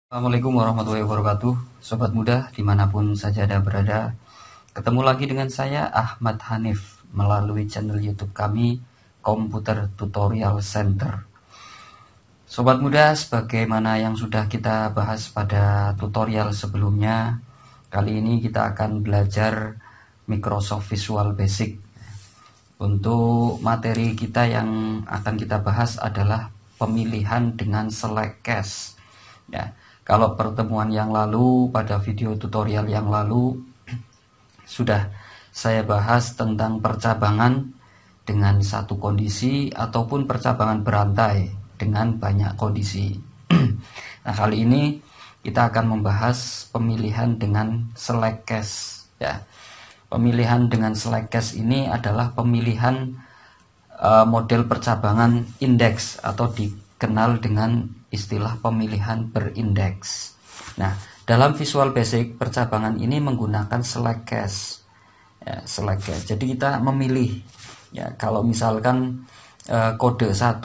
Assalamualaikum warahmatullahi wabarakatuh. Sobat muda dimanapun saja Anda berada, ketemu lagi dengan saya Ahmad Hanif melalui channel YouTube kami Komputer Tutorial Center. Sobat muda, sebagaimana yang sudah kita bahas pada tutorial sebelumnya, kali ini kita akan belajar Microsoft Visual Basic. Untuk materi kita yang akan kita bahas adalah pemilihan dengan select cache. Ya, kalau pertemuan yang lalu, pada video tutorial yang lalu sudah saya bahas tentang percabangan dengan satu kondisi ataupun percabangan berantai dengan banyak kondisi. Nah, kali ini kita akan membahas pemilihan dengan select cache. Ya, pemilihan dengan select cache ini adalah pemilihan model percabangan indeks atau dikenal dengan istilah pemilihan berindeks. Nah, dalam Visual Basic percabangan ini menggunakan select cache. Ya, select cache. Jadi kita memilih. Ya, kalau misalkan kode 1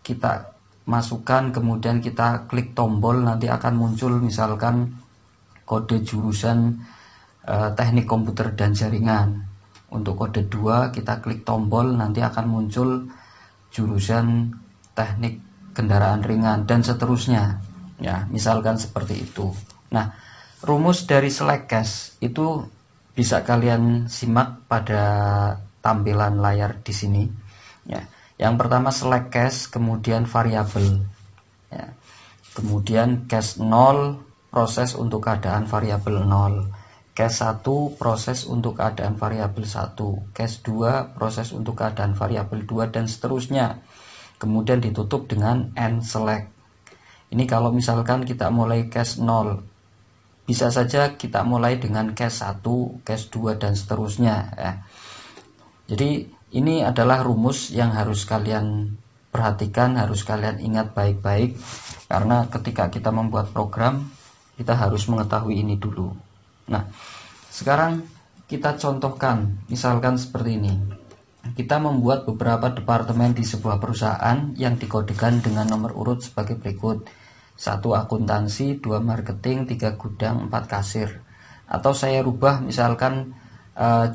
kita masukkan, kemudian kita klik tombol, nanti akan muncul misalkan kode jurusan teknik komputer dan jaringan. Untuk kode 2 kita klik tombol, nanti akan muncul jurusan teknik kendaraan ringan dan seterusnya. Ya, misalkan seperti itu. Nah, rumus dari select cache itu bisa kalian simak pada tampilan layar di sini. Ya, yang pertama select cache, kemudian variabel. Ya, kemudian cache 0 proses untuk keadaan variabel 0. Cache 1 proses untuk keadaan variabel 1. Cache 2 proses untuk keadaan variabel 2 dan seterusnya. Kemudian ditutup dengan end select. Ini kalau misalkan kita mulai cache 0, bisa saja kita mulai dengan cache 1, cache 2 dan seterusnya ya. Jadi ini adalah rumus yang harus kalian perhatikan, harus kalian ingat baik-baik, karena ketika kita membuat program kita harus mengetahui ini dulu. Nah, sekarang kita contohkan, misalkan seperti ini. Kita membuat beberapa departemen di sebuah perusahaan yang dikodekan dengan nomor urut sebagai berikut: 1 akuntansi, 2 marketing, 3 gudang, 4 kasir. Atau saya rubah misalkan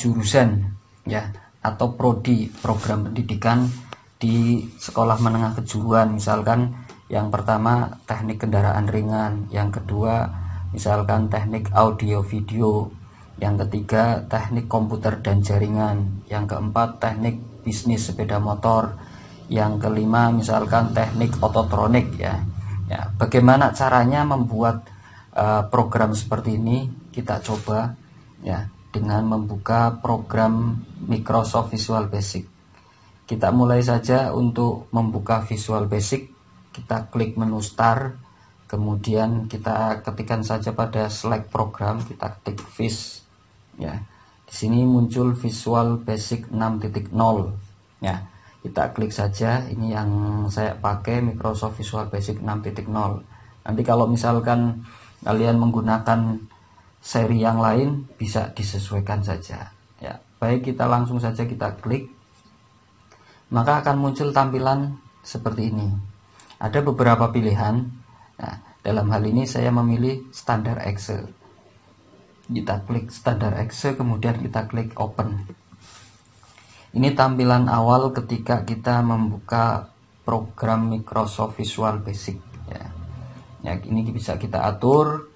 jurusan ya, atau prodi, program pendidikan di sekolah menengah kejuruan. Misalkan yang pertama teknik kendaraan ringan, yang kedua misalkan teknik audio video, yang ketiga teknik komputer dan jaringan, yang keempat teknik bisnis sepeda motor, yang kelima misalkan teknik ototronik ya. Ya, bagaimana caranya membuat program seperti ini? Kita coba ya dengan membuka program Microsoft Visual Basic. Kita mulai saja untuk membuka Visual Basic. Kita klik menu Start, kemudian kita ketikkan saja pada select program, kita ketik vis. Ya, di sini muncul Visual Basic 6.0. Ya, kita klik saja. Ini yang saya pakai, Microsoft Visual Basic 6.0. Nanti kalau misalkan kalian menggunakan seri yang lain bisa disesuaikan saja. Ya, baik, kita langsung saja kita klik. Maka akan muncul tampilan seperti ini. Ada beberapa pilihan. Nah, dalam hal ini saya memilih standar Excel. Kita klik standar Excel, kemudian kita klik open. Ini tampilan awal ketika kita membuka program Microsoft Visual Basic ya. Ya, ini bisa kita atur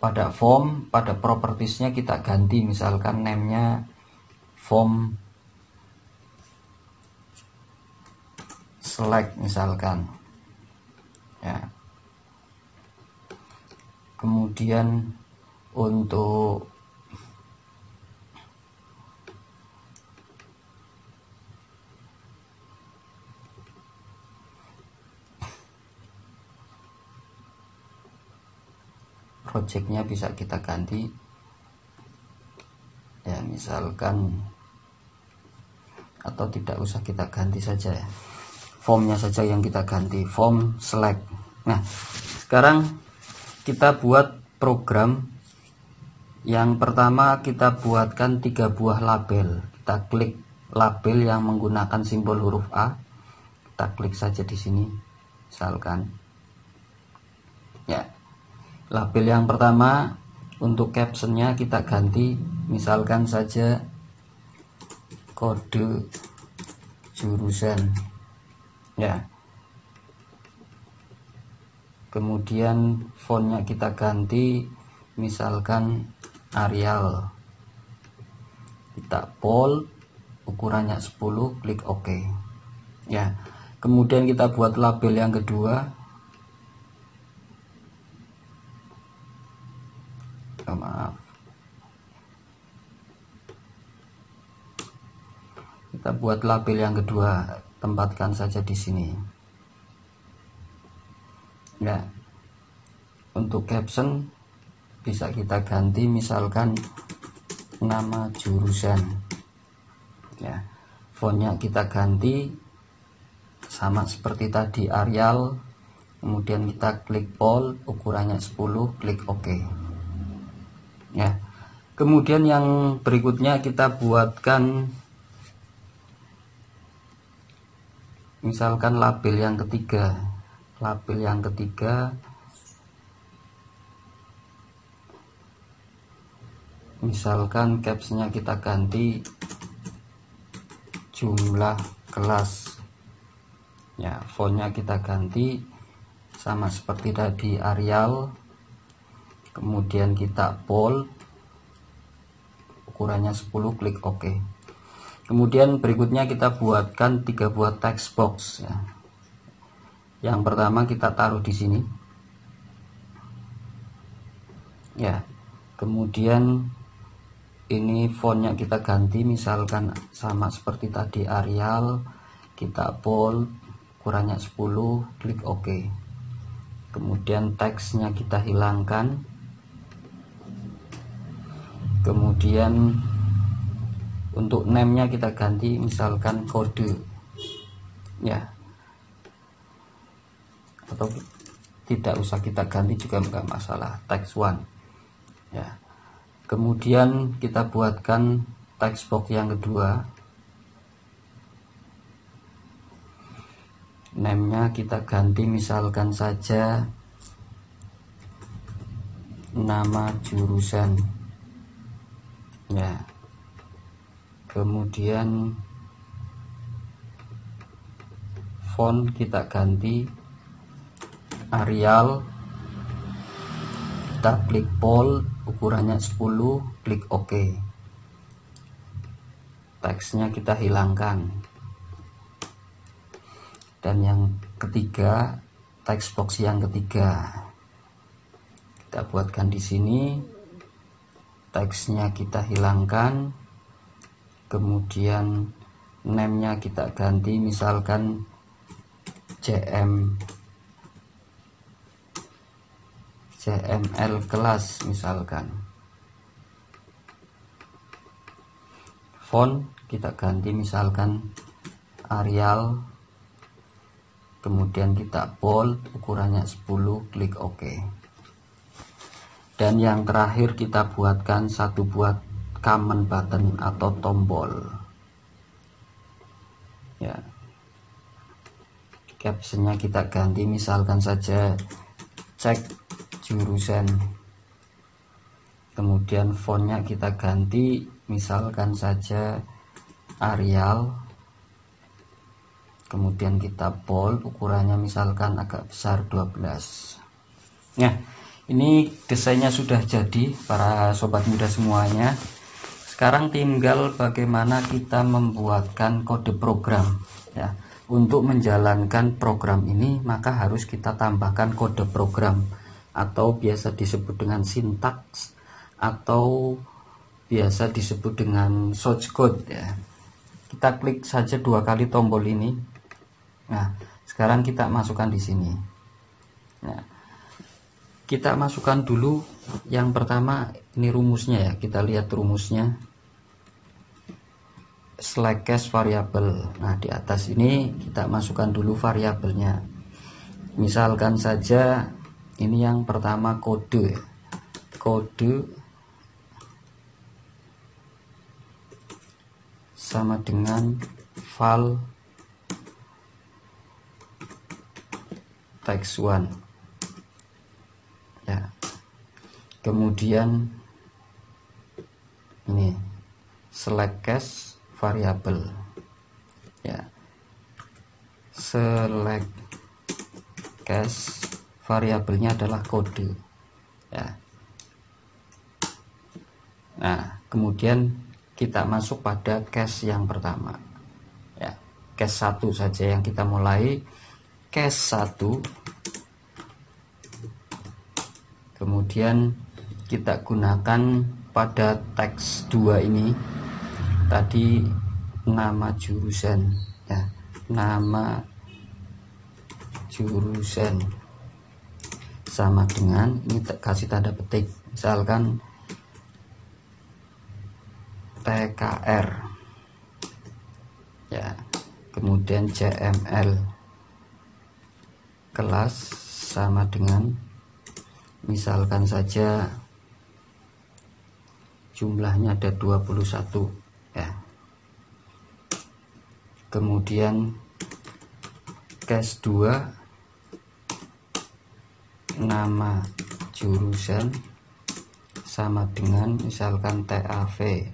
pada form, pada propertiesnya kita ganti, misalkan name-nya form select misalkan ya. Kemudian untuk projectnya bisa kita ganti ya, misalkan, atau tidak usah kita ganti saja ya, formnya saja yang kita ganti, form select. Nah, sekarang kita buat program. Yang pertama kita buatkan 3 buah label. Kita klik label yang menggunakan simbol huruf A. Kita klik saja di sini, misalkan. Ya, Label yang pertama, untuk captionnya kita ganti, misalkan saja kode jurusan ya. Kemudian fontnya kita ganti, misalkan Arial, kita bold, ukurannya 10, klik OK ya. Kemudian kita buat label yang kedua, maaf, kita buat label yang kedua, tempatkan saja di sini ya. Untuk caption bisa kita ganti, misalkan nama jurusan ya. Fontnya kita ganti sama seperti tadi, Arial, kemudian kita klik bold, ukurannya 10, klik OK ya. Kemudian yang berikutnya kita buatkan misalkan label yang ketiga. Label yang ketiga, misalkan captionnya kita ganti jumlah kelas ya. Fontnya kita ganti sama seperti tadi, Arial, kemudian kita bold, ukurannya 10, klik OK. Kemudian berikutnya kita buatkan 3 buah text box ya. Yang pertama kita taruh di sini ya. Kemudian ini fontnya kita ganti, misalkan sama seperti tadi, Arial, kita bold, ukurannya 10, klik OK. Kemudian teksnya kita hilangkan. Kemudian untuk name-nya kita ganti, misalkan kode ya, atau tidak usah kita ganti juga enggak masalah, text one ya. Kemudian kita buatkan text box yang kedua, name-nya kita ganti, misalkan saja nama jurusan ya. Kemudian font kita ganti Arial, kita klik bold, ukurannya 10, klik OK. Teksnya kita hilangkan. Dan yang ketiga, text box yang ketiga kita buatkan di sini, teksnya kita hilangkan. Kemudian name-nya kita ganti, misalkan CML kelas misalkan. Font kita ganti, misalkan Arial, kemudian kita bold, ukurannya 10, klik OK. Dan yang terakhir kita buatkan 1 buat command button atau tombol ya. Captionnya kita ganti, misalkan saja cek jurusan. Kemudian fontnya kita ganti, misalkan saja Arial, kemudian kita bold, ukurannya misalkan agak besar 12 ya. Ini desainnya sudah jadi para sobat muda semuanya. Sekarang tinggal bagaimana kita membuatkan kode program ya. Untuk menjalankan program ini maka harus kita tambahkan kode program, atau biasa disebut dengan sintaks, atau biasa disebut dengan source code ya. Kita klik saja 2 kali tombol ini. Nah, sekarang kita masukkan di sini. Nah, kita masukkan dulu yang pertama, ini rumusnya ya. Kita lihat rumusnya. Select cache variable. Nah, di atas ini kita masukkan dulu variabelnya. Misalkan saja ini yang pertama kode. Kode sama dengan file text one ya. Kemudian ini select cache variable, ya, select cache variabelnya adalah kode, ya. Nah, kemudian kita masuk pada cache yang pertama, ya, cache 1 saja yang kita mulai. Cache 1, kemudian kita gunakan pada teks 2 ini tadi nama jurusan, ya, nama jurusan sama dengan ini, kasih tanda petik, misalkan TKR, ya. Kemudian CML kelas sama dengan misalkan saja jumlahnya ada 21, ya. Kemudian cache 2 nama jurusan sama dengan misalkan TAV,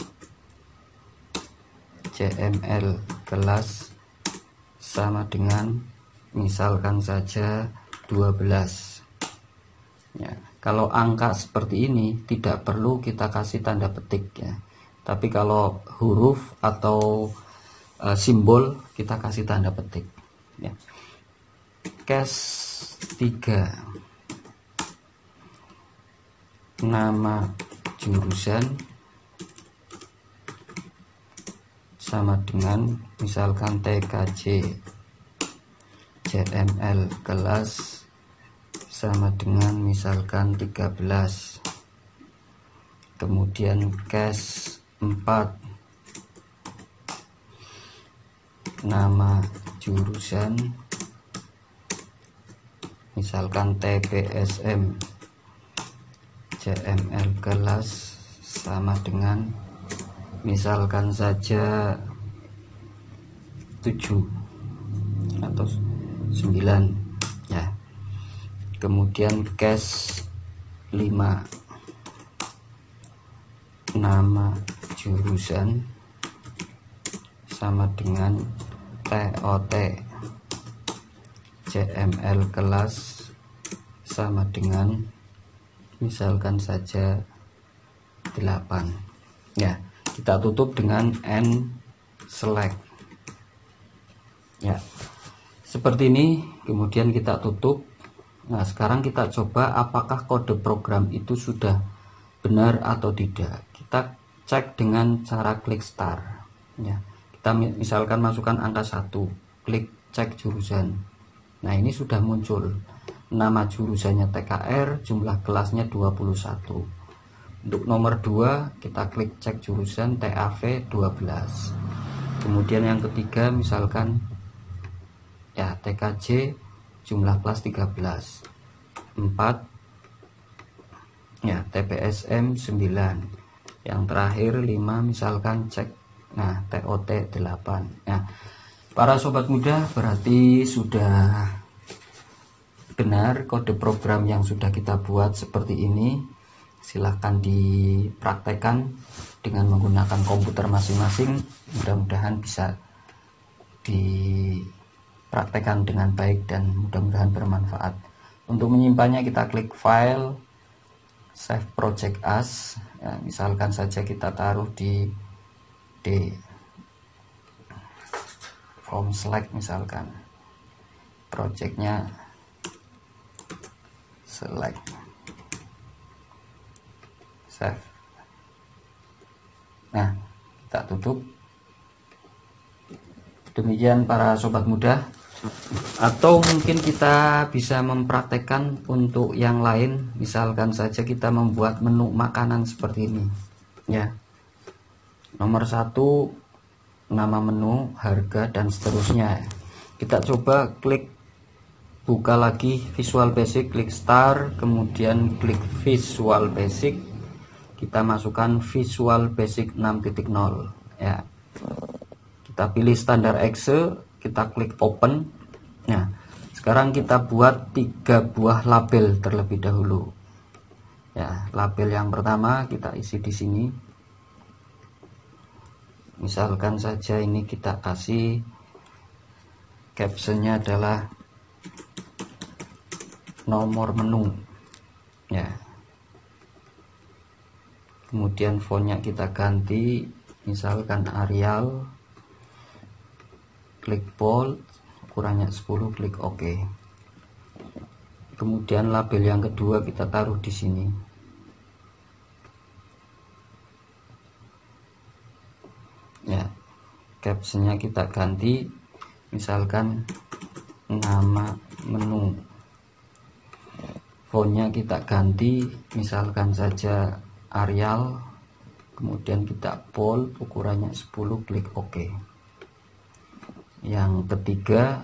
CML kelas sama dengan misalkan saja 12, ya. Kalau angka seperti ini tidak perlu kita kasih tanda petik, ya, tapi kalau huruf atau simbol kita kasih tanda petik, ya. Cache 3 nama jurusan sama dengan misalkan TKJ, CML kelas sama dengan misalkan 13. Kemudian cache 4 nama jurusan misalkan TPSM, CML kelas sama dengan misalkan saja 7 atau 9, ya. Kemudian cache 5 nama jurusan sama dengan TOT, CML kelas sama dengan misalkan saja 8, ya. Kita tutup dengan n select, ya, seperti ini. Kemudian kita tutup. Nah, sekarang kita coba apakah kode program itu sudah benar atau tidak. Kita cek dengan cara klik start, ya. Kita misalkan masukkan angka 1, klik cek jurusan. Nah, ini sudah muncul nama jurusannya TKR, jumlah kelasnya 21. Untuk nomor 2 kita klik cek jurusan TAV 12. Kemudian yang ketiga misalkan, ya, TKJ jumlah kelas 13. 4, ya, TPSM 9. Yang terakhir 5 misalkan cek, nah, TOT 8. Nah, para sobat muda, berarti sudah benar kode program yang sudah kita buat seperti ini. Silahkan dipraktekkan dengan menggunakan komputer masing-masing. Mudah-mudahan bisa dipraktekkan dengan baik dan mudah-mudahan bermanfaat. Untuk menyimpannya kita klik file, save project as, ya, misalkan saja kita taruh di D from select, misalkan projectnya select, save. Nah, kita tutup. Demikian para sobat muda. Atau mungkin kita bisa mempraktekkan untuk yang lain. Misalkan saja kita membuat menu makanan seperti ini, ya. Nomor 1 nama menu, harga, dan seterusnya. Kita coba klik buka lagi Visual Basic, klik start, kemudian klik Visual Basic. Kita masukkan Visual Basic 6.0, ya. Kita pilih standar exe, kita klik open. Nah, sekarang kita buat 3 buah label terlebih dahulu, Ya, label yang pertama kita isi di sini. Misalkan saja ini kita kasih captionnya adalah nomor menu. Ya. Kemudian fontnya kita ganti, misalkan Arial, klik bold, ukurannya 10, klik OK. Kemudian label yang kedua kita taruh di sini. Ya, captionnya kita ganti, misalkan nama menu. Fontnya kita ganti, misalkan saja Arial, kemudian kita bold, ukurannya 10, klik OK. Yang ketiga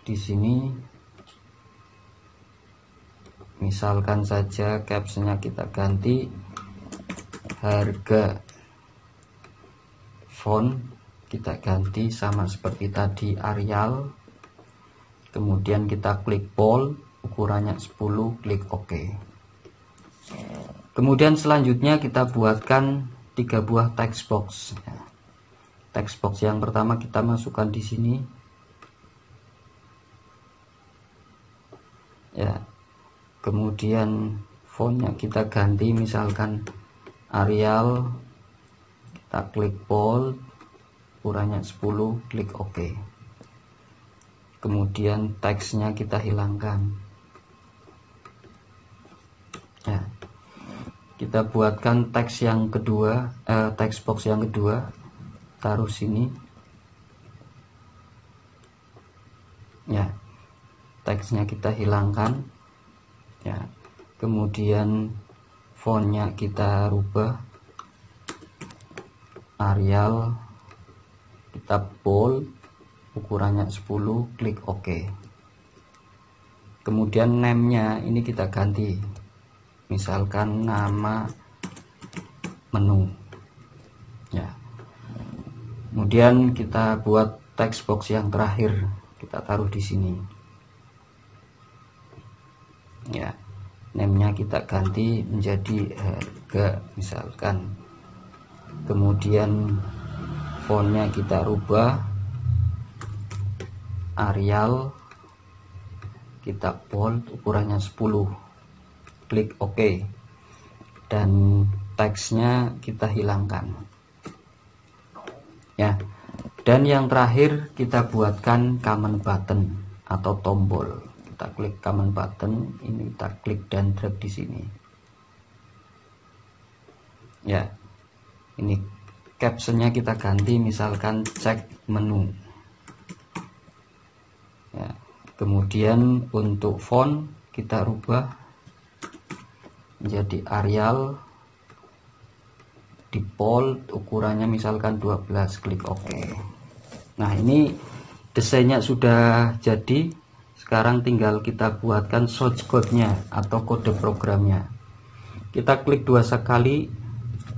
di sini, misalkan saja captionnya kita ganti, harga. Font kita ganti sama seperti tadi Arial, kemudian kita klik bold, ukurannya 10, klik OK. Kemudian selanjutnya kita buatkan 3 buah text box. Text box yang pertama kita masukkan di sini. Ya. Kemudian fontnya kita ganti, misalkan Arial, kita klik bold, ukurannya 10, klik OK. Kemudian teksnya kita hilangkan. Ya. Kita buatkan teks yang kedua, text box yang kedua, taruh sini. Ya. Teksnya kita hilangkan. Ya. Kemudian fontnya kita rubah, Arial, kita bold, ukurannya 10, klik OK. Kemudian name-nya ini kita ganti, misalkan nama menu. Ya. Kemudian kita buat text box yang terakhir, kita taruh di sini. Ya. Name-nya kita ganti menjadi harga, misalkan. Kemudian fontnya kita rubah, Arial, kita bold, ukurannya 10, klik OK. Dan teksnya kita hilangkan. Ya. Dan yang terakhir kita buatkan command button atau tombol. Kita klik command button, ini kita klik dan drag di sini. Ya. Ini captionnya kita ganti, misalkan cek menu. Ya. Kemudian untuk font kita rubah menjadi Arial, di bold, ukurannya misalkan 12, klik OK. Nah, ini desainnya sudah jadi. Sekarang tinggal kita buatkan source code-nya atau kode programnya. Kita klik 2 kali,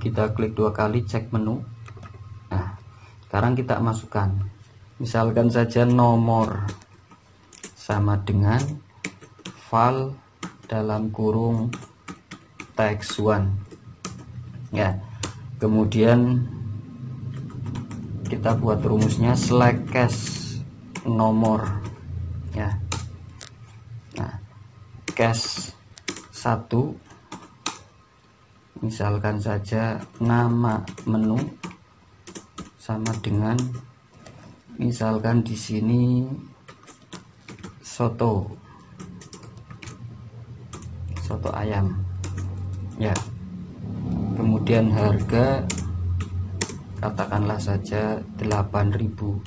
kita klik 2 kali, cek menu. Nah, sekarang kita masukkan, misalkan saja nomor sama dengan file dalam kurung text1. Ya. Kemudian kita buat rumusnya select cache nomor. Ya. Nah, cache 1, misalkan saja nama menu sama dengan, misalkan di sini soto ayam. Ya. Kemudian harga katakanlah saja 8.000.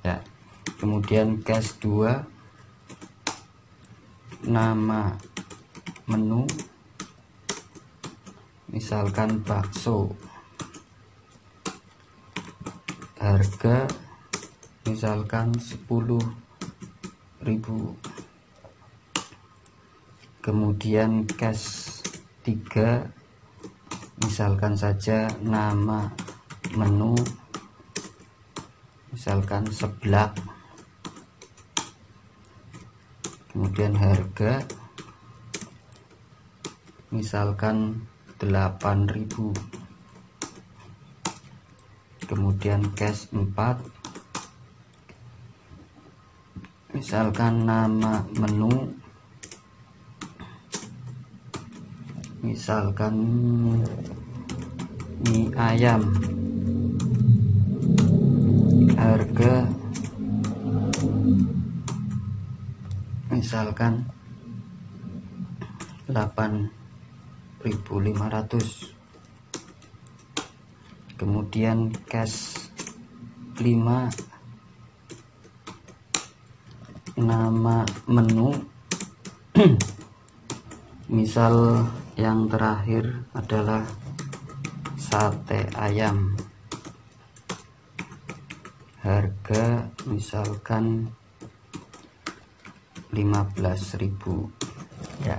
Ya. Kemudian cache 2, nama menu misalkan bakso, harga misalkan 10.000. Kemudian cache 3, misalkan saja nama menu misalkan seblak, kemudian harga misalkan 8.000. Kemudian cash 4, misalkan nama menu misalkan mie ayam, harga misalkan 8.500. Kemudian cash 5, nama menu misal yang terakhir adalah sate ayam, harga misalkan 15.000 ya.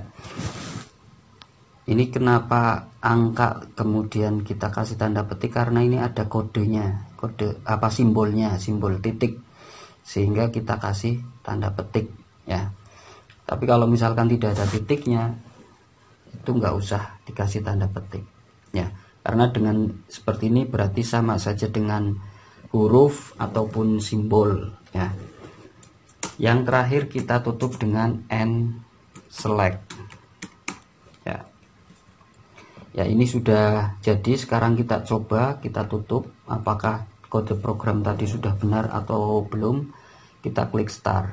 Ini kenapa angka kemudian kita kasih tanda petik, karena ini ada kodenya, kode apa, simbolnya, simbol titik, sehingga kita kasih tanda petik ya. Tapi kalau misalkan tidak ada titiknya, itu nggak usah dikasih tanda petik ya, karena dengan seperti ini berarti sama saja dengan huruf ataupun simbol ya. Yang terakhir kita tutup dengan N select ya. Ya, ini sudah jadi. Sekarang kita coba, kita tutup apakah kode program tadi sudah benar atau belum. Kita klik start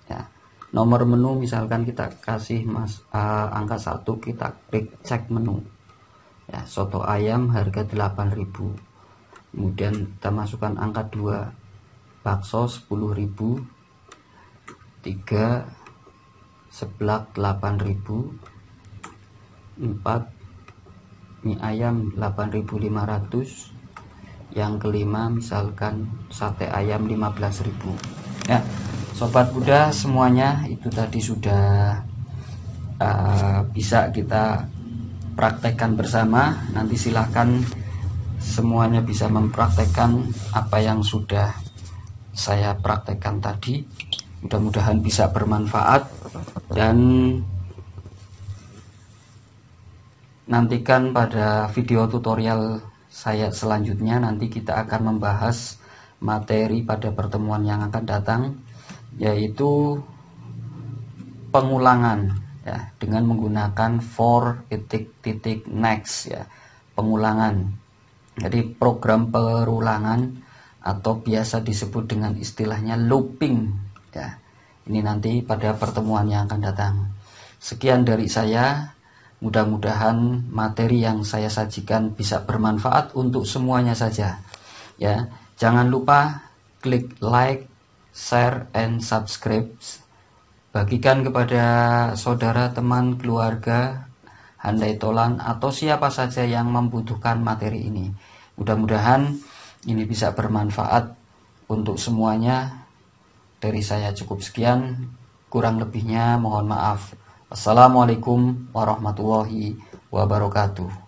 ya. Nomor menu misalkan kita kasih angka 1, kita klik cek menu ya. Soto ayam harga 8.000. Kemudian kita masukkan angka 2, bakso 10.000, 3 seblak 8.000, 4 mie ayam 8.500, yang kelima misalkan sate ayam 15.000 ya. Sobat muda semuanya, itu tadi sudah bisa kita praktekkan bersama. Nanti silahkan semuanya bisa mempraktekkan apa yang sudah saya praktekkan tadi. Mudah-mudahan bisa bermanfaat, dan nantikan pada video tutorial saya selanjutnya. Nanti kita akan membahas materi pada pertemuan yang akan datang, yaitu pengulangan ya, dengan menggunakan for next ya, pengulangan. Jadi program perulangan atau biasa disebut dengan istilahnya looping ya. Ini nanti pada pertemuan yang akan datang. Sekian dari saya. Mudah-mudahan materi yang saya sajikan bisa bermanfaat untuk semuanya saja ya. Jangan lupa klik like, share, and subscribe. Bagikan kepada saudara, teman, keluarga, handai tolan, atau siapa saja yang membutuhkan materi ini. Mudah-mudahan ini bisa bermanfaat untuk semuanya. Dari saya cukup sekian, kurang lebihnya mohon maaf. Assalamualaikum warahmatullahi wabarakatuh.